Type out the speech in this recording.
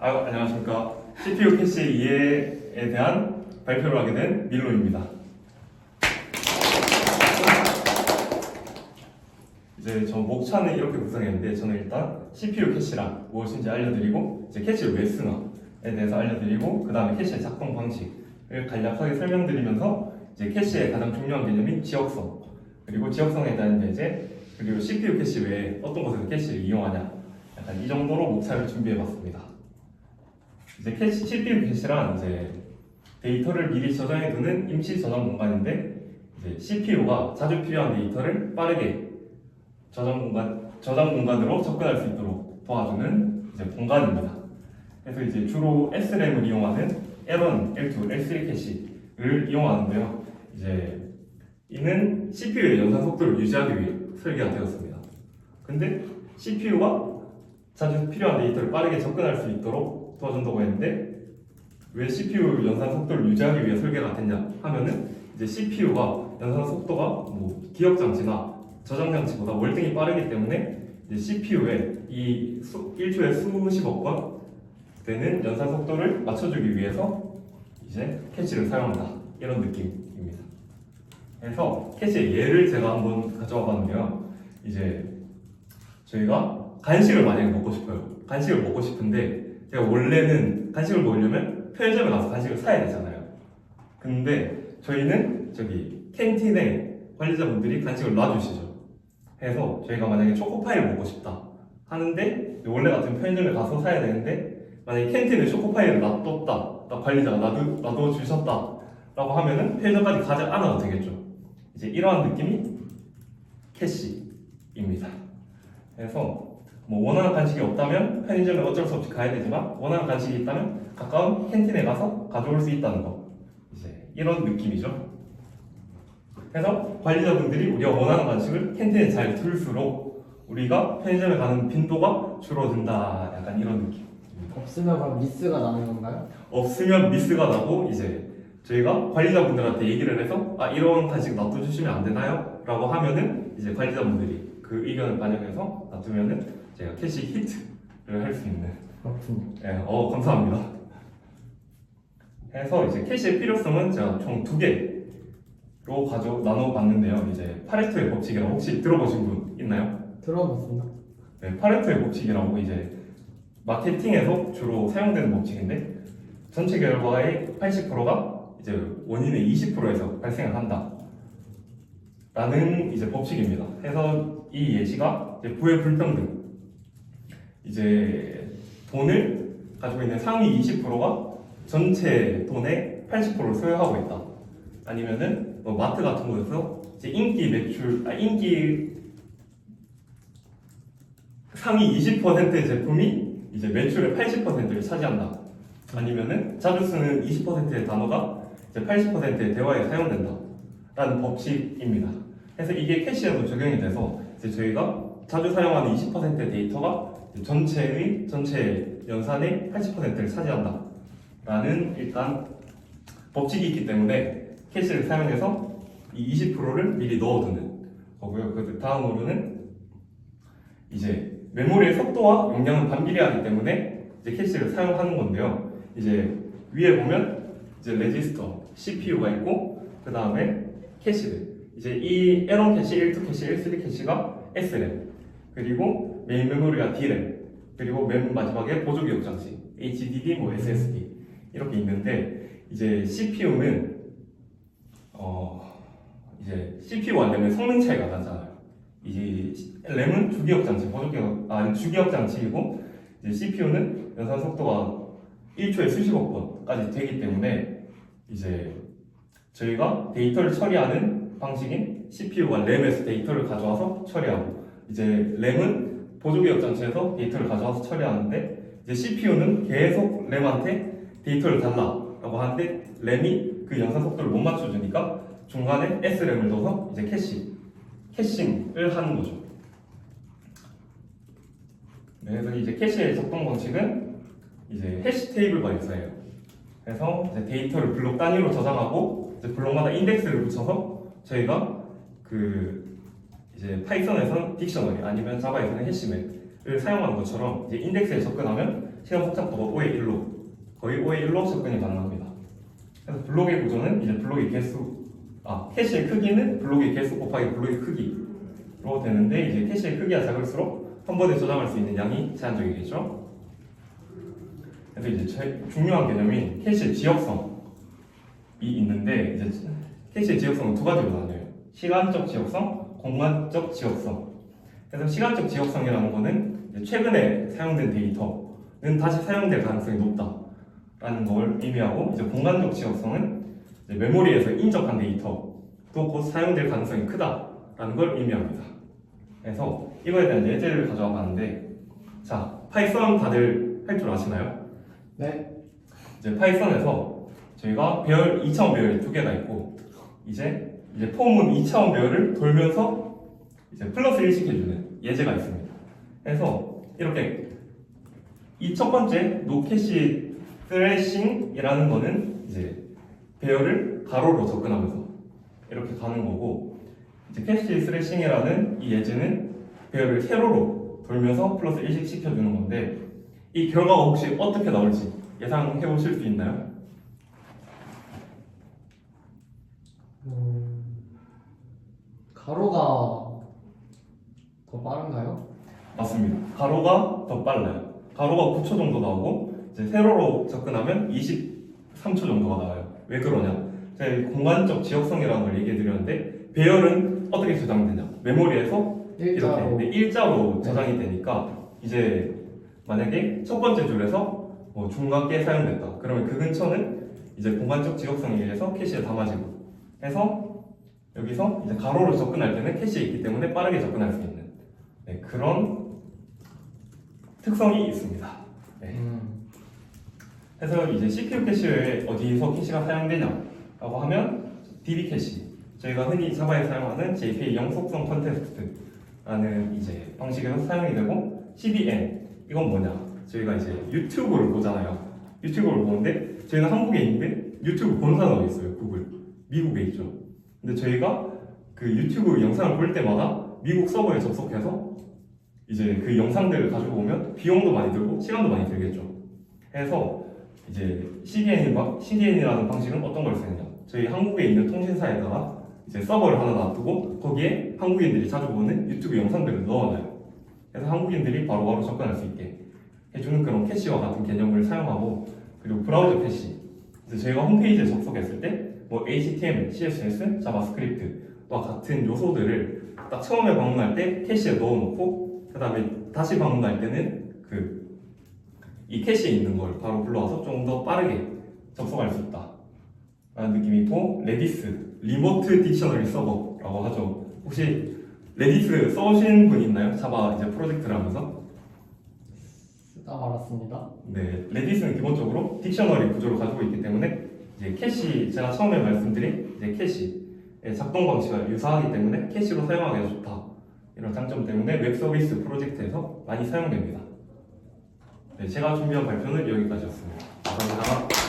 안녕하십니까. CPU 캐시 이해에 대한 발표를 하게 된 밀로입니다. 이제 저 목차는 이렇게 구성했는데, 저는 일단 CPU 캐시란 무엇인지 알려드리고, 이제 캐시를 왜 쓰나에 대해서 알려드리고, 그 다음에 캐시의 작동 방식을 간략하게 설명드리면서, 이제 캐시의 가장 중요한 개념인 지역성, 그리고 지역성에 대한 예제, 그리고 CPU 캐시 외에 어떤 곳에서 캐시를 이용하냐, 약간 이 정도로 목차를 준비해봤습니다. 이제 CPU 캐시란 이제 데이터를 미리 저장해두는 임시 저장 공간인데, 이제 CPU가 자주 필요한 데이터를 빠르게 저장 공간으로 접근할 수 있도록 도와주는 이제 공간입니다. 그래서 이제 주로 SRAM을 이용하는 L1, L2, L3 캐시를 이용하는데요. 이제 이는 CPU의 연산 속도를 유지하기 위해 설계가 되었습니다. 근데 CPU가 자주 필요한 데이터를 빠르게 접근할 수 있도록 도와준다고 했는데, 왜 CPU 연산 속도를 유지하기 위해 설계가 됐냐 하면은, 이제 CPU가 연산 속도가 뭐 기억 장치나 저장 장치보다 월등히 빠르기 때문에 이제 CPU에 이 1초에 수십억 건 되는 연산 속도를 맞춰주기 위해서 이제 캐시를 사용한다, 이런 느낌입니다. 그래서 캐시의 예를 제가 한번 가져와 봤는데요. 이제 저희가 간식을 만약에 먹고 싶어요. 간식을 먹고 싶은데, 제가 원래는 간식을 먹으려면 편의점에 가서 간식을 사야 되잖아요. 근데 저희는 저기 캔틴에 관리자분들이 간식을 놔주시죠. 그래서 저희가 만약에 초코파이를 먹고 싶다 하는데, 원래 같은 편의점에 가서 사야 되는데, 만약에 캔틴에 초코파이를 놔뒀다, 관리자가 놔둬주셨다 라고 하면은 편의점까지 가지 않아도 되겠죠. 이제 이러한 느낌이 캐시입니다. 그래서 뭐 원하는 간식이 없다면 편의점에 어쩔 수 없이 가야 되지만, 원하는 간식이 있다면 가까운 캔틴에 가서 가져올 수 있다는 거, 이제 이런 느낌이죠. 그래서 관리자분들이 우리가 원하는 간식을 캔틴에 잘 둘수록 우리가 편의점에 가는 빈도가 줄어든다, 약간 이런 느낌. 없으면 그럼 미스가 나는 건가요? 없으면 미스가 나고, 이제 저희가 관리자분들한테 얘기를 해서 이런 간식 놔둬주시면 안 되나요? 라고 하면은 이제 관리자분들이 그 의견을 반영해서 놔두면은 제가 캐시 히트를 할 수 있는. 그렇군요. 네, 감사합니다. 해서 이제 캐시의 필요성은 제가 총 2개로 나눠봤는데요. 이제 파레토의 법칙이라고 혹시 들어보신 분 있나요? 들어봤습니다. 네, 파레토의 법칙이라고 이제 마케팅에서 주로 사용되는 법칙인데, 전체 결과의 80%가 이제 원인의 20%에서 발생을 한다 라는 이제 법칙입니다. 해서 이 예시가 이제 부의 불평등, 이제 돈을 가지고 있는 상위 20%가 전체 돈의 80%를 소유하고 있다. 아니면은 뭐 마트 같은 곳에서 이제 인기 상위 20%의 제품이 이제 매출의 80%를 차지한다. 아니면은 자주 쓰는 20%의 단어가 이제 80%의 대화에 사용된다 라는 법칙입니다. 그래서 이게 캐시에도 적용이 돼서 이제 저희가 자주 사용하는 20%의 데이터가 전체 연산의 80%를 차지한다 라는 일단 법칙이 있기 때문에 캐시를 사용해서 이 20%를 미리 넣어두는 거고요. 그 다음으로는 이제 메모리의 속도와 용량은 반비례하기 때문에 이제 캐시를 사용하는 건데요. 이제 위에 보면 이제 레지스터, CPU가 있고, 그 다음에 캐시들, 이제 이 L1 캐시, L2 캐시, L3 캐시가 SRAM, 그리고 메인 메모리가 DRAM, 그리고 맨 마지막에 보조 기억 장치, HDD, 뭐 SSD 이렇게 있는데, 이제 CPU는 이제 CPU와 램의 성능 차이가 나잖아요. 이제 램은 주기억 장치, 주기억 장치이고, 이제 CPU는 연산 속도가 1초에 수십억 번까지 되기 때문에 이제 저희가 데이터를 처리하는 방식인 CPU가 램에서 데이터를 가져와서 처리하고, 이제 램은 보조기억 장치에서 데이터를 가져와서 처리하는데, 이제 CPU는 계속 램한테 데이터를 달라라고 하는데, 램이 그 연산 속도를 못 맞춰주니까 중간에 SRAM을 넣어서 이제 캐싱을 하는 거죠. 네, 그래서 이제 캐시의 작동 방식은 이제 해시 테이블과 유사해요. 그래서 이제 데이터를 블록 단위로 저장하고, 이제 블록마다 인덱스를 붙여서 저희가 이제 파이썬에서는 딕셔너리, 아니면 자바에서는 해시맵을 사용하는 것처럼 이제 인덱스에 접근하면 시간 복잡도가 5의 1로 거의 5의 1로 접근이 가능합니다. 그래서 블록의 구조는 이제 블록의 개수, 캐시의 크기는 블록의 개수 곱하기 블록의 크기로 되는데 이제 캐시의 크기가 작을수록 한 번에 저장할 수 있는 양이 제한적이겠죠. 그래서 이제 제일 중요한 개념인 캐시의 지역성이 있는데 이제 캐시의 지역성은 두 가지로 나뉘어요. 시간적 지역성, 공간적 지역성. 그래서 시간적 지역성이라는 거는 이제 최근에 사용된 데이터는 다시 사용될 가능성이 높다라는 걸 의미하고 이제 공간적 지역성은 이제 메모리에서 인적한 데이터도 곧 사용될 가능성이 크다라는 걸 의미합니다. 그래서 이거에 대한 예제를 가져와 봤는데 자, 파이썬 다들 할 줄 아시나요? 네. 이제 파이썬에서 저희가 배열 2차원 배열이 두 개가 있고 이제 폼은 2차원 배열을 돌면서 이제 플러스 1 시켜주는 예제가 있습니다. 그래서 이렇게 이 첫 번째 노캐시 스레싱이라는 거는 이제 배열을 가로로 접근하면서 이렇게 가는 거고 이제 캐시 스레싱이라는 이 예제는 배열을 세로로 돌면서 플러스 1씩 시켜주는 건데 이 결과가 혹시 어떻게 나올지 예상해 보실 수 있나요? 가로가 더 빠른가요? 맞습니다. 가로가 더 빨라요. 가로가 9초 정도 나오고 이제 세로로 접근하면 23초 정도가 나와요. 왜 그러냐? 제가 공간적 지역성이라는 걸 얘기해 드렸는데 배열은 어떻게 저장되냐? 메모리에서 일자로. 이렇게 일자로 저장이 되니까 이제 만약에 첫 번째 줄에서 뭐 중간께 사용됐다. 그러면 그 근처는 이제 공간적 지역성에 의해서 캐시에 담아지고 해서 여기서 이제 가로로 접근할 때는 캐시에 있기 때문에 빠르게 접근할 수 있는 그런 특성이 있습니다. 네. 그래서 이제 CPU 캐시에 어디서 캐시가 사용되냐라고 하면 DB 캐시, 저희가 흔히 자바에 사용하는 JK 영속성 컨텍스트라는 이제 방식에서 사용이 되고 CDN 이건 뭐냐? 저희가 이제 유튜브를 보잖아요. 유튜브를 보는데 저희는 한국에 있는데 유튜브 본사가 어디 있어요? 구글 미국에 있죠. 근데 저희가 그 유튜브 영상을 볼 때마다 미국 서버에 접속해서 이제 그 영상들을 가지고 오면 비용도 많이 들고 시간도 많이 들겠죠. 그래서 이제 CDN이라는 방식은 어떤 걸 쓰느냐? 저희 한국에 있는 통신사에다가 이제 서버를 하나 놔두고 거기에 한국인들이 자주 보는 유튜브 영상들을 넣어놔요. 그래서 한국인들이 바로바로 접근할 수 있게 해주는 그런 캐시와 같은 개념을 사용하고 그리고 브라우저 캐시. 이제 저희가 홈페이지에 접속했을 때 뭐 HTML, CSS, 자바스크립트와 같은 요소들을 딱 처음에 방문할 때 캐시에 넣어놓고 그 다음에 다시 방문할 때는 이 캐시에 있는 걸 바로 불러와서 좀 더 빠르게 접속할 수 있다 라는 느낌이 있고 레디스, 리모트 딕셔너리 서버라고 하죠. 혹시 레디스 써오신 분 있나요? 자바 이제 프로젝트를 하면서? 쓰다 말았습니다. 네, 레디스는 기본적으로 딕셔너리 구조를 가지고 있기 때문에 이제 캐시, 제가 처음에 말씀드린 이제 캐시의 작동 방식과 유사하기 때문에 캐시로 사용하기가 좋다. 이런 장점 때문에 웹 서비스 프로젝트에서 많이 사용됩니다. 네, 제가 준비한 발표는 여기까지였습니다. 감사합니다.